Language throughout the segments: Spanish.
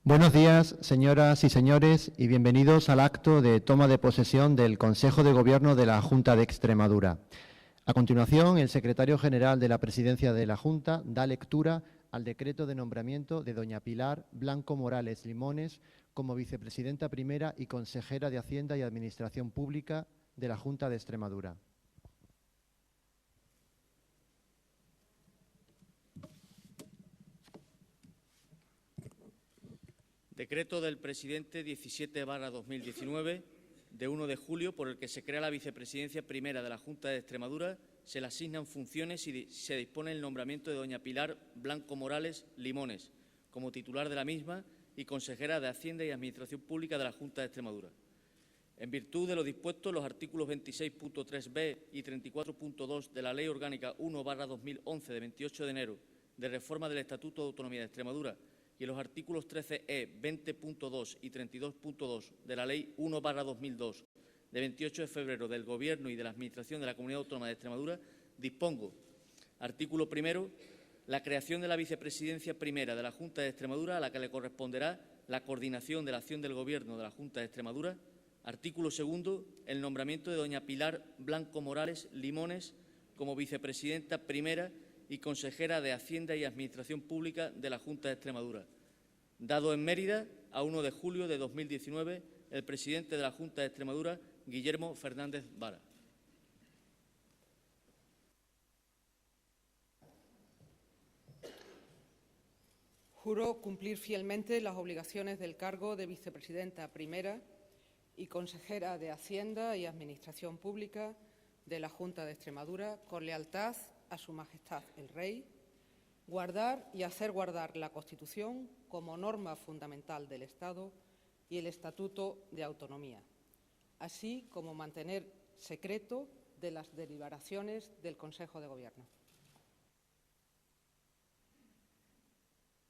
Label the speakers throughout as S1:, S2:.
S1: Buenos días, señoras y señores, y bienvenidos al acto de toma de posesión del Consejo de Gobierno de la Junta de Extremadura. A continuación, el secretario general de la Presidencia de la Junta da lectura al decreto de nombramiento de doña Pilar Blanco Morales Limones como vicepresidenta primera y consejera de Hacienda y Administración Pública de la Junta de Extremadura.
S2: Decreto del presidente 17/2019 de 1 de julio por el que se crea la vicepresidencia primera de la Junta de Extremadura, se le asignan funciones y se dispone el nombramiento de doña Pilar Blanco Morales Limones como titular de la misma y consejera de Hacienda y Administración Pública de la Junta de Extremadura. En virtud de lo dispuesto en los artículos 26.3b y 34.2 de la Ley Orgánica 1/2011 de 28 de enero de reforma del Estatuto de Autonomía de Extremadura y en los artículos 13e, 20.2 y 32.2 de la Ley 1/2002 de 28 de febrero del Gobierno y de la Administración de la Comunidad Autónoma de Extremadura, dispongo, artículo primero, la creación de la vicepresidencia primera de la Junta de Extremadura, a la que le corresponderá la coordinación de la acción del Gobierno de la Junta de Extremadura. Artículo segundo, el nombramiento de doña Pilar Blanco Morales Limones como vicepresidenta primera y consejera de Hacienda y Administración Pública de la Junta de Extremadura. Dado en Mérida, a 1 de julio de 2019, el presidente de la Junta de Extremadura, Guillermo Fernández Vara.
S3: Juro cumplir fielmente las obligaciones del cargo de vicepresidenta primera y consejera de Hacienda y Administración Pública de la Junta de Extremadura con lealtad a Su Majestad el Rey, guardar y hacer guardar la Constitución como norma fundamental del Estado y el Estatuto de Autonomía, así como mantener secreto de las deliberaciones del Consejo de Gobierno.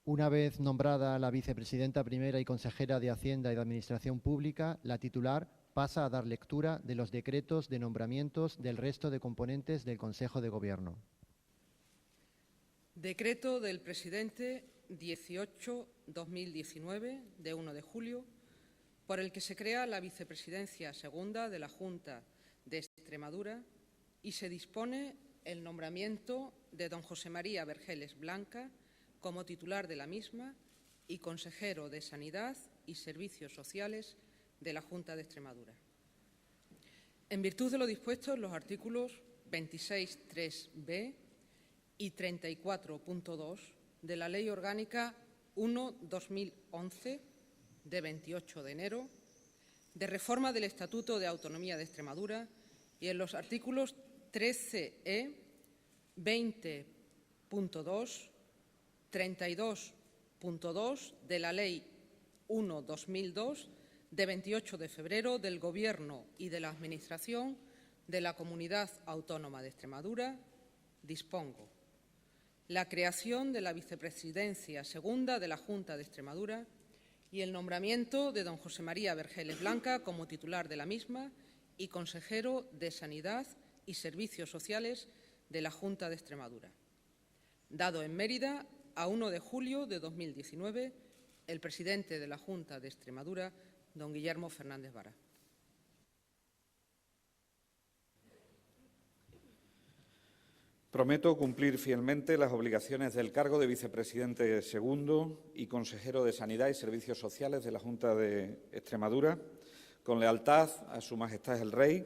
S1: Una vez nombrada la vicepresidenta primera y consejera de Hacienda y de Administración Pública, la titular pasa a dar lectura de los decretos de nombramientos del resto de componentes del Consejo de Gobierno.
S3: Decreto del presidente 18/2019 de 1 de julio por el que se crea la vicepresidencia segunda de la Junta de Extremadura y se dispone el nombramiento de don José María Vergeles Blanca como titular de la misma y consejero de Sanidad y Servicios Sociales de la Junta de Extremadura. En virtud de lo dispuesto en los artículos 26.3b y 34.2 de la Ley Orgánica 1/2011 de 28 de enero de reforma del Estatuto de Autonomía de Extremadura y en los artículos 13e, 20.2, 32.2 de la Ley 1/2002 de 28 de febrero del Gobierno y de la Administración de la Comunidad Autónoma de Extremadura, dispongo la creación de la vicepresidencia segunda de la Junta de Extremadura y el nombramiento de don José María Vergeles Blanca como titular de la misma y consejero de Sanidad y Servicios Sociales de la Junta de Extremadura. Dado en Mérida, a 1 de julio de 2019, el presidente de la Junta de Extremadura, don Guillermo Fernández Vara.
S4: Prometo cumplir fielmente las obligaciones del cargo de vicepresidente segundo y consejero de Sanidad y Servicios Sociales de la Junta de Extremadura, con lealtad a Su Majestad el Rey,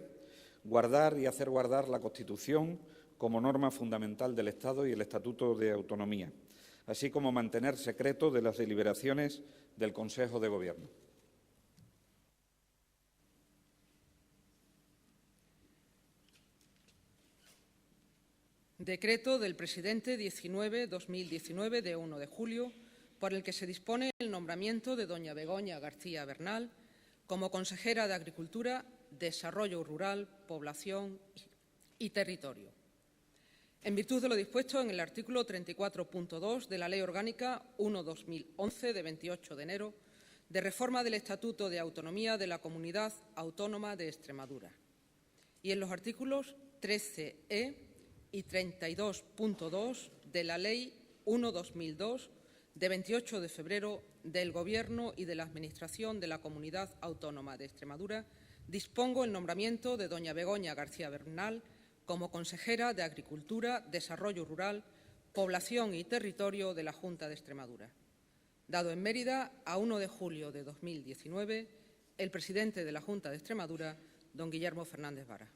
S4: guardar y hacer guardar la Constitución como norma fundamental del Estado y el Estatuto de Autonomía, así como mantener secreto de las deliberaciones del Consejo de Gobierno.
S3: Decreto del presidente 19/2019 de 1 de julio, por el que se dispone el nombramiento de doña Begoña García Bernal como consejera de Agricultura, Desarrollo Rural, Población y Territorio. En virtud de lo dispuesto en el artículo 34.2 de la Ley Orgánica 1/2011 de 28 de enero de reforma del Estatuto de Autonomía de la Comunidad Autónoma de Extremadura y en los artículos 13e y 32.2 de la Ley 1/2002 de 28 de febrero del Gobierno y de la Administración de la Comunidad Autónoma de Extremadura, dispongo el nombramiento de doña Begoña García Bernal como consejera de Agricultura, Desarrollo Rural, Población y Territorio de la Junta de Extremadura. Dado en Mérida, a 1 de julio de 2019, el presidente de la Junta de Extremadura, don Guillermo Fernández Vara.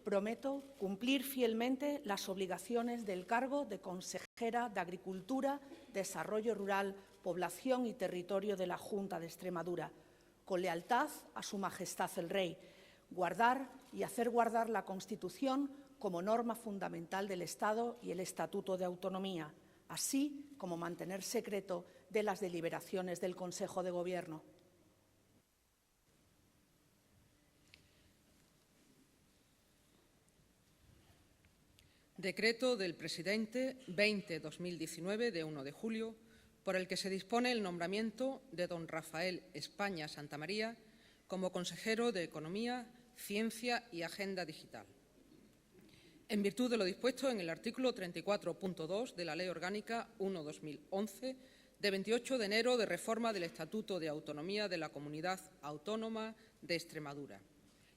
S5: Prometo cumplir fielmente las obligaciones del cargo de consejera de Agricultura, Desarrollo Rural, Población y Territorio de la Junta de Extremadura, con lealtad a Su Majestad el Rey, guardar y hacer guardar la Constitución como norma fundamental del Estado y el Estatuto de Autonomía, así como mantener secreto de las deliberaciones del Consejo de Gobierno.
S3: Decreto del Presidente 20-2019 de 1 de julio, por el que se dispone el nombramiento de don Rafael España Santamaría como consejero de Economía, Ciencia y Agenda Digital. En virtud de lo dispuesto en el artículo 34.2 de la Ley Orgánica 1/2011, de 28 de enero de reforma del Estatuto de Autonomía de la Comunidad Autónoma de Extremadura,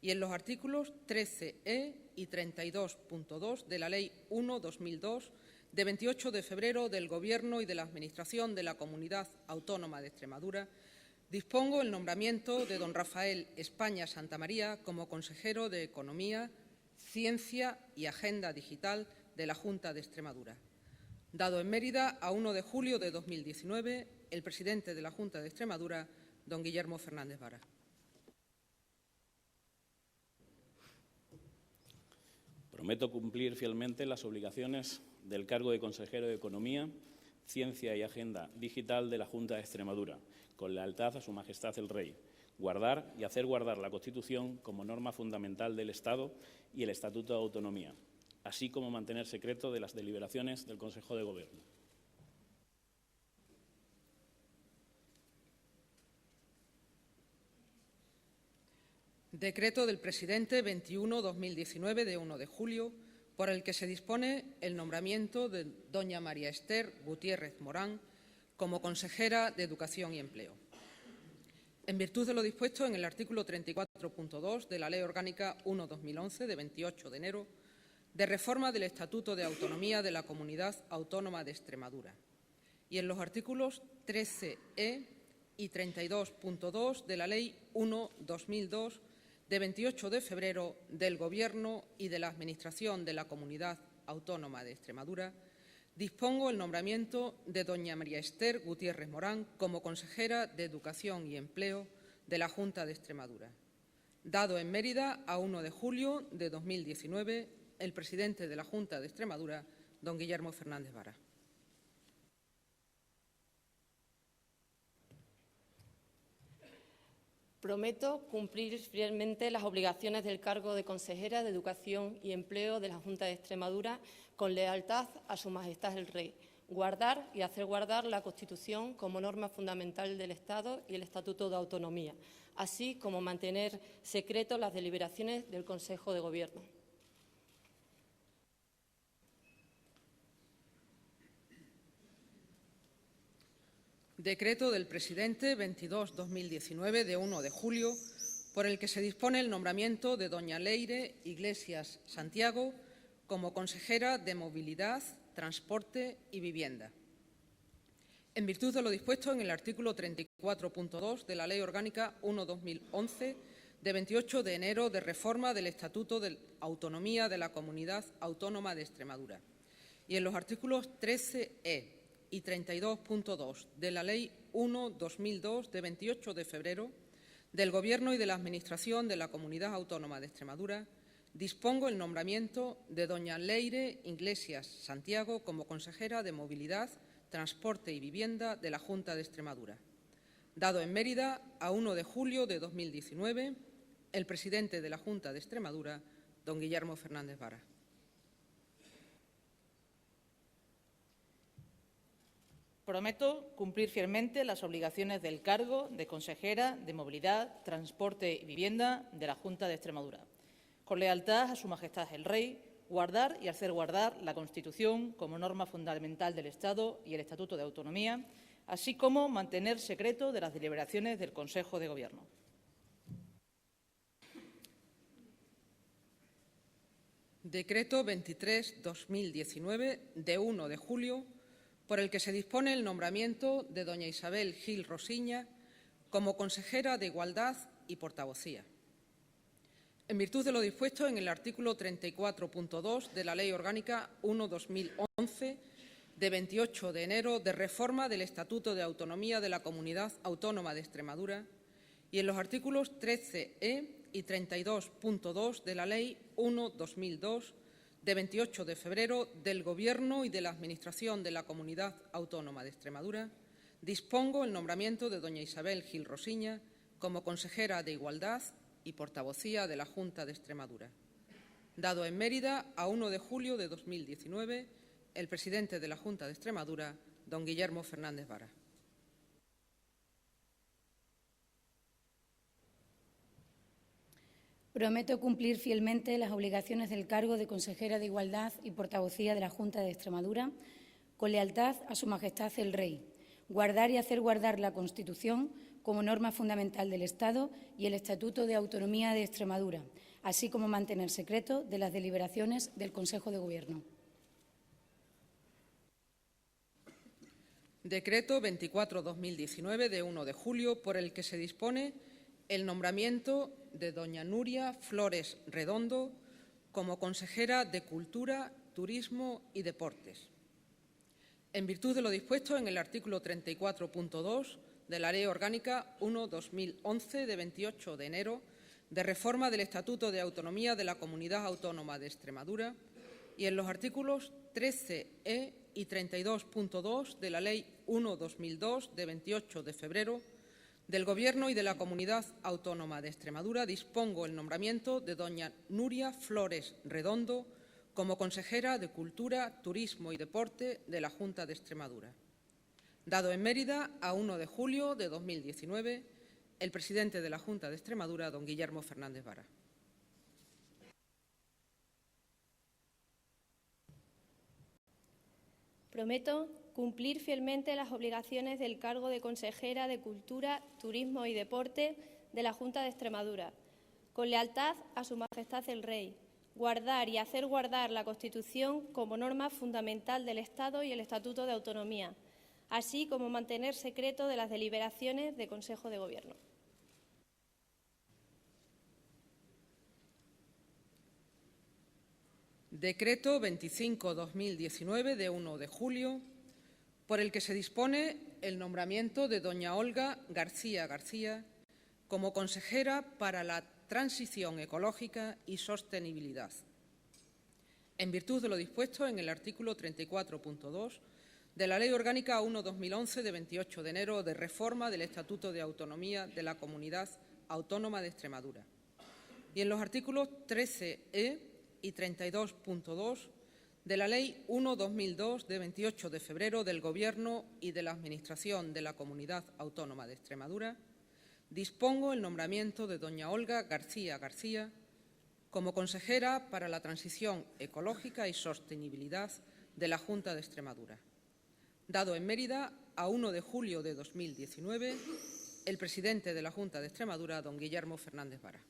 S3: y en los artículos 13e y 32.2 de la Ley 1/2002, de 28 de febrero del Gobierno y de la Administración de la Comunidad Autónoma de Extremadura, dispongo el nombramiento de don Rafael España Santamaría como consejero de Economía, Ciencia y Agenda Digital de la Junta de Extremadura. Dado en Mérida, a 1 de julio de 2019, el presidente de la Junta de Extremadura, don Guillermo Fernández Vara.
S6: Prometo cumplir fielmente las obligaciones del cargo de consejero de Economía, Ciencia y Agenda Digital de la Junta de Extremadura, con lealtad a Su Majestad el Rey, guardar y hacer guardar la Constitución como norma fundamental del Estado y el Estatuto de Autonomía, así como mantener secreto de las deliberaciones del Consejo de Gobierno.
S3: Decreto del Presidente 21-2019 de 1 de julio, por el que se dispone el nombramiento de doña María Esther Gutiérrez Morán como consejera de Educación y Empleo. En virtud de lo dispuesto en el artículo 34.2 de la Ley Orgánica 1/2011, de 28 de enero, de reforma del Estatuto de Autonomía de la Comunidad Autónoma de Extremadura, y en los artículos 13e y 32.2 de la Ley 1/2002, de 28 de febrero del Gobierno y de la Administración de la Comunidad Autónoma de Extremadura, dispongo el nombramiento de doña María Esther Gutiérrez Morán como consejera de Educación y Empleo de la Junta de Extremadura. Dado en Mérida, a 1 de julio de 2019, el presidente de la Junta de Extremadura, don Guillermo Fernández Vara.
S7: Prometo cumplir fielmente las obligaciones del cargo de consejera de Educación y Empleo de la Junta de Extremadura con lealtad a Su Majestad el Rey, guardar y hacer guardar la Constitución como norma fundamental del Estado y el Estatuto de Autonomía, así como mantener secreto las deliberaciones del Consejo de Gobierno.
S3: Decreto del Presidente 22-2019 de 1 de julio, por el que se dispone el nombramiento de doña Leire Iglesias Santiago como consejera de Movilidad, Transporte y Vivienda. En virtud de lo dispuesto en el artículo 34.2 de la Ley Orgánica 1/2011, de 28 de enero de reforma del Estatuto de Autonomía de la Comunidad Autónoma de Extremadura, y en los artículos 13e y 32.2 de la Ley 1/2002, de 28 de febrero del Gobierno y de la Administración de la Comunidad Autónoma de Extremadura, dispongo el nombramiento de doña Leire Iglesias Santiago como consejera de Movilidad, Transporte y Vivienda de la Junta de Extremadura. Dado en Mérida, a 1 de julio de 2019, el presidente de la Junta de Extremadura, don Guillermo Fernández Vara.
S8: Prometo cumplir fielmente las obligaciones del cargo de consejera de Movilidad, Transporte y Vivienda de la Junta de Extremadura, con lealtad a Su Majestad el Rey, guardar y hacer guardar la Constitución como norma fundamental del Estado y el Estatuto de Autonomía, así como mantener secreto de las deliberaciones del Consejo de Gobierno.
S3: Decreto 23/2019, de 1 de julio, por el que se dispone el nombramiento de doña Isabel Gil Rosiña como consejera de Igualdad y Portavocía. En virtud de lo dispuesto en el artículo 34.2 de la Ley Orgánica 1/2011, de 28 de enero, de reforma del Estatuto de Autonomía de la Comunidad Autónoma de Extremadura, y en los artículos 13e y 32.2 de la Ley 1/2002, de 28 de febrero, del Gobierno y de la Administración de la Comunidad Autónoma de Extremadura, dispongo el nombramiento de doña Isabel Gil Rosiña como consejera de Igualdad y Portavocía de la Junta de Extremadura. Dado en Mérida, a 1 de julio de 2019, el presidente de la Junta de Extremadura, don Guillermo Fernández Vara.
S9: Prometo cumplir fielmente las obligaciones del cargo de consejera de Igualdad y Portavocía de la Junta de Extremadura, con lealtad a Su Majestad el Rey, guardar y hacer guardar la Constitución como norma fundamental del Estado y el Estatuto de Autonomía de Extremadura, así como mantener secreto de las deliberaciones del Consejo de Gobierno.
S3: Decreto 24/2019, de 1 de julio, por el que se dispone el nombramiento de doña Nuria Flores Redondo como consejera de Cultura, Turismo y Deportes. En virtud de lo dispuesto en el artículo 34.2 de la Ley Orgánica 1/2011, de 28 de enero, de reforma del Estatuto de Autonomía de la Comunidad Autónoma de Extremadura, y en los artículos 13e y 32.2 de la Ley 1/2002, de 28 de febrero, del Gobierno y de la Comunidad Autónoma de Extremadura, dispongo el nombramiento de doña Nuria Flores Redondo como consejera de Cultura, Turismo y Deporte de la Junta de Extremadura. Dado en Mérida, a 1 de julio de 2019, el presidente de la Junta de Extremadura, don Guillermo Fernández Vara.
S10: Prometo cumplir fielmente las obligaciones del cargo de consejera de Cultura, Turismo y Deporte de la Junta de Extremadura, con lealtad a Su Majestad el Rey, guardar y hacer guardar la Constitución como norma fundamental del Estado y el Estatuto de Autonomía, así como mantener secreto de las deliberaciones del Consejo de Gobierno.
S3: Decreto 25/2019, de 1 de julio, por el que se dispone el nombramiento de doña Olga García García como consejera para la Transición Ecológica y Sostenibilidad. En virtud de lo dispuesto en el artículo 34.2 de la Ley Orgánica 1/2011, de 28 de enero, de reforma del Estatuto de Autonomía de la Comunidad Autónoma de Extremadura, y en los artículos 13e y 32.2 de la Ley 1/2002, de 28 de febrero, del Gobierno y de la Administración de la Comunidad Autónoma de Extremadura, dispongo el nombramiento de doña Olga García García como consejera para la Transición Ecológica y Sostenibilidad de la Junta de Extremadura. Dado en Mérida, a 1 de julio de 2019, el presidente de la Junta de Extremadura, don Guillermo Fernández Vara.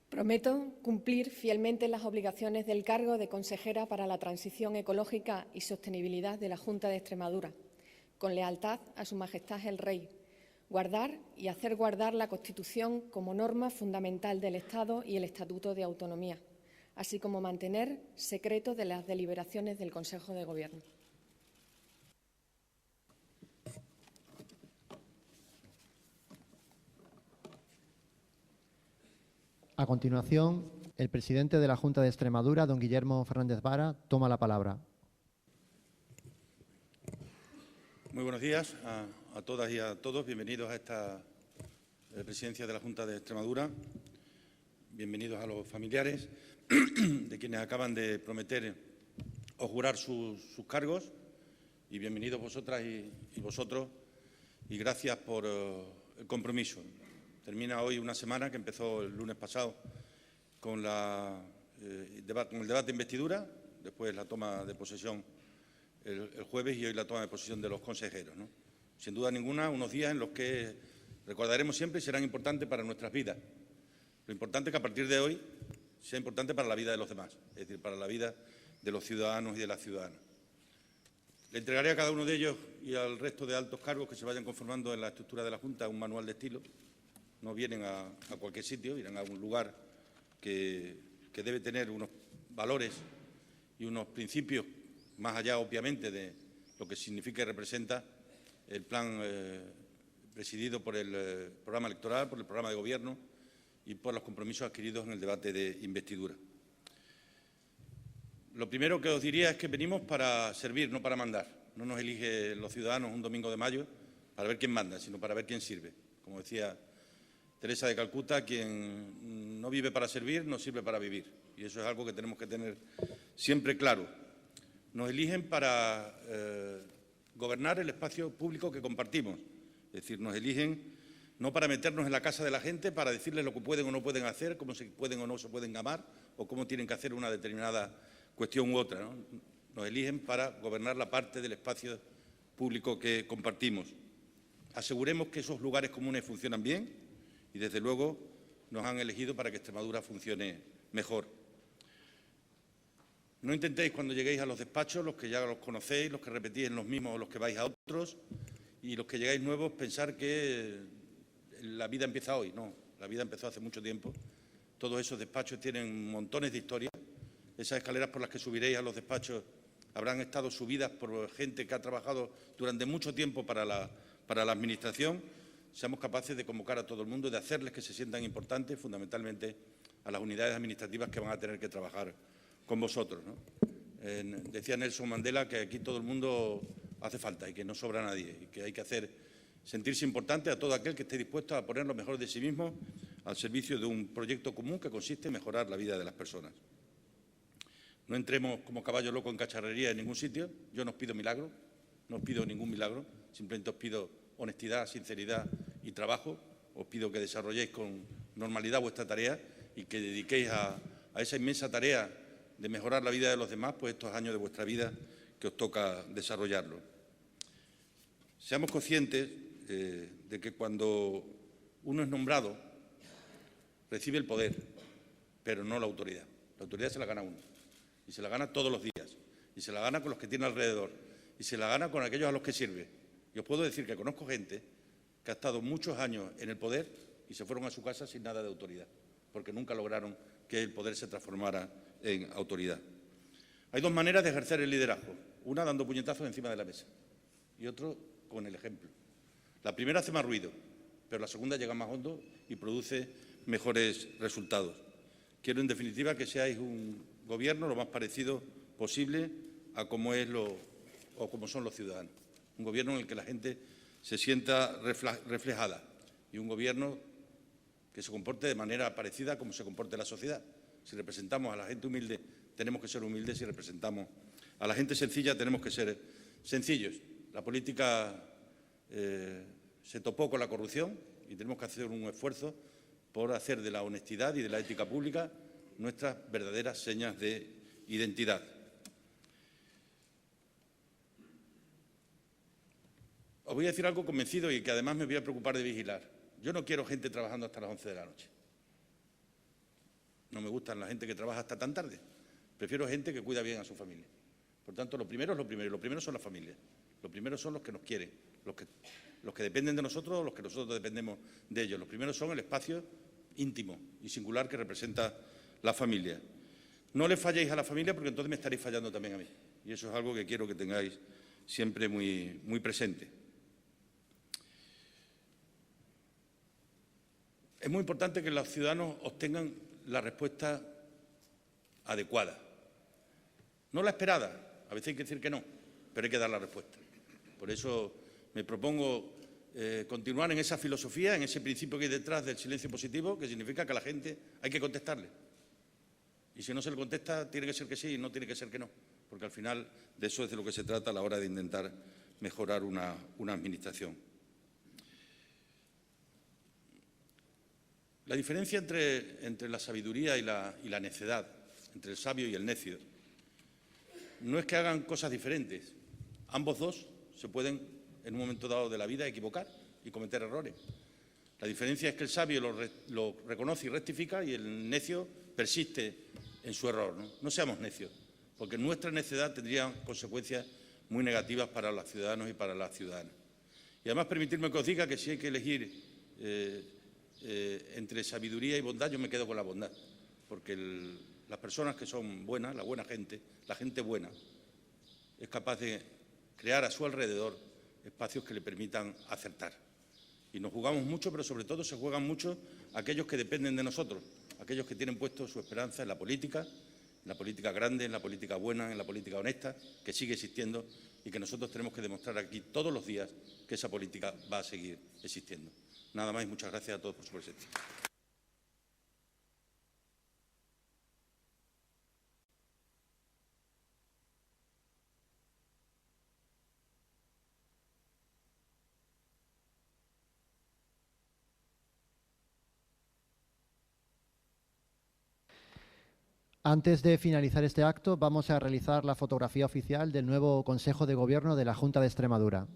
S11: Prometo cumplir fielmente las obligaciones del cargo de consejera para la Transición Ecológica y Sostenibilidad de la Junta de Extremadura, con lealtad a Su Majestad el Rey, guardar y hacer guardar la Constitución como norma fundamental del Estado y el Estatuto de Autonomía, así como mantener secreto de las deliberaciones del Consejo de Gobierno.
S1: A continuación, el presidente de la Junta de Extremadura, don Guillermo Fernández Vara, toma la palabra.
S12: Muy buenos días a todas y a todos. Bienvenidos a esta presidencia de la Junta de Extremadura. Bienvenidos a los familiares de quienes acaban de prometer o jurar sus cargos. Y bienvenidos vosotras y vosotros. Y gracias por compromiso. Termina hoy una semana que empezó el lunes pasado con el debate de investidura, después la toma de posesión el jueves y hoy la toma de posesión de los consejeros, ¿no? Sin duda ninguna, unos días en los que recordaremos siempre y serán importantes para nuestras vidas. Lo importante es que a partir de hoy sea importante para la vida de los demás, es decir, para la vida de los ciudadanos y de las ciudadanas. Le entregaré a cada uno de ellos y al resto de altos cargos que se vayan conformando en la estructura de la Junta un manual de estilo. No vienen a cualquier sitio, vienen a un lugar que debe tener unos valores y unos principios, más allá, obviamente, de lo que significa y representa el plan presidido por el programa electoral, por el programa de gobierno y por los compromisos adquiridos en el debate de investidura. Lo primero que os diría es que venimos para servir, no para mandar. No nos eligen los ciudadanos un domingo de mayo para ver quién manda, sino para ver quién sirve. Como decía Teresa de Calcuta, quien no vive para servir, no sirve para vivir. Y eso es algo que tenemos que tener siempre claro. Nos eligen para gobernar el espacio público que compartimos. Es decir, nos eligen no para meternos en la casa de la gente, para decirles lo que pueden o no pueden hacer, cómo se pueden o no se pueden amar, o cómo tienen que hacer una determinada cuestión u otra, ¿no? Nos eligen para gobernar la parte del espacio público que compartimos. Aseguremos que esos lugares comunes funcionan bien y, desde luego, nos han elegido para que Extremadura funcione mejor. No intentéis, cuando lleguéis a los despachos, los que ya los conocéis, los que repetís en los mismos o los que vais a otros, y los que llegáis nuevos, pensar que la vida empieza hoy. No, la vida empezó hace mucho tiempo. Todos esos despachos tienen montones de historias. Esas escaleras por las que subiréis a los despachos habrán estado subidas por gente que ha trabajado durante mucho tiempo para la Administración. Seamos capaces de convocar a todo el mundo, de hacerles que se sientan importantes, fundamentalmente a las unidades administrativas que van a tener que trabajar con vosotros, ¿no? Decía Nelson Mandela que aquí todo el mundo hace falta y que no sobra nadie y que hay que hacer sentirse importante a todo aquel que esté dispuesto a poner lo mejor de sí mismo al servicio de un proyecto común que consiste en mejorar la vida de las personas. No entremos como caballo loco en cacharrería en ningún sitio. Yo no os pido milagros, no os pido ningún milagro, simplemente os pido honestidad, sinceridad y trabajo. Os pido que desarrolléis con normalidad vuestra tarea y que dediquéis a esa inmensa tarea de mejorar la vida de los demás, pues estos años de vuestra vida que os toca desarrollarlo. Seamos conscientes de que cuando uno es nombrado, recibe el poder, pero no la autoridad. La autoridad se la gana uno, y se la gana todos los días, y se la gana con los que tiene alrededor, y se la gana con aquellos a los que sirve. Y os puedo decir que conozco gente que ha estado muchos años en el poder y se fueron a su casa sin nada de autoridad, porque nunca lograron que el poder se transformara en autoridad. Hay dos maneras de ejercer el liderazgo, una dando puñetazos encima de la mesa y otro con el ejemplo. La primera hace más ruido, pero la segunda llega más hondo y produce mejores resultados. Quiero, en definitiva, que seáis un gobierno lo más parecido posible a cómo es o como son los ciudadanos. Un gobierno en el que la gente se sienta reflejada y un gobierno que se comporte de manera parecida a como se comporte la sociedad. Si representamos a la gente humilde, tenemos que ser humildes. Si representamos a la gente sencilla, tenemos que ser sencillos. La política se topó con la corrupción y tenemos que hacer un esfuerzo por hacer de la honestidad y de la ética pública nuestras verdaderas señas de identidad. Os voy a decir algo convencido y que además me voy a preocupar de vigilar. Yo no quiero gente trabajando hasta las 11 de la noche. No me gusta la gente que trabaja hasta tan tarde. Prefiero gente que cuida bien a su familia. Por tanto, lo primero es lo primero. Lo primero son las familias. Lo primero son los que nos quieren, los que dependen de nosotros o los que nosotros dependemos de ellos. Los primeros son el espacio íntimo y singular que representa la familia. No le falléis a la familia porque entonces me estaréis fallando también a mí. Y eso es algo que quiero que tengáis siempre muy, muy presente. Es muy importante que los ciudadanos obtengan la respuesta adecuada. No la esperada, a veces hay que decir que no, pero hay que dar la respuesta. Por eso me propongo continuar en esa filosofía, en ese principio que hay detrás del silencio positivo, que significa que a la gente hay que contestarle. Y si no se le contesta, tiene que ser que sí y no tiene que ser que no, porque al final de eso es de lo que se trata a la hora de intentar mejorar una administración. La diferencia entre la sabiduría y la necedad, entre el sabio y el necio, no es que hagan cosas diferentes. Ambos dos se pueden, en un momento dado de la vida, equivocar y cometer errores. La diferencia es que el sabio lo reconoce y rectifica y el necio persiste en su error. No seamos necios, porque nuestra necedad tendría consecuencias muy negativas para los ciudadanos y para las ciudadanas. Y además, permitirme que os diga que si hay que elegir entre sabiduría y bondad, yo me quedo con la bondad, porque las personas que son buenas, la buena gente, la gente buena, es capaz de crear a su alrededor espacios que le permitan acertar. Y nos jugamos mucho, pero sobre todo se juegan mucho aquellos que dependen de nosotros, aquellos que tienen puesto su esperanza en la política grande, en la política buena, en la política honesta, que sigue existiendo y que nosotros tenemos que demostrar aquí todos los días que esa política va a seguir existiendo. Nada más y muchas gracias a todos por su presencia.
S1: Antes de finalizar este acto, vamos a realizar la fotografía oficial del nuevo Consejo de Gobierno de la Junta de Extremadura.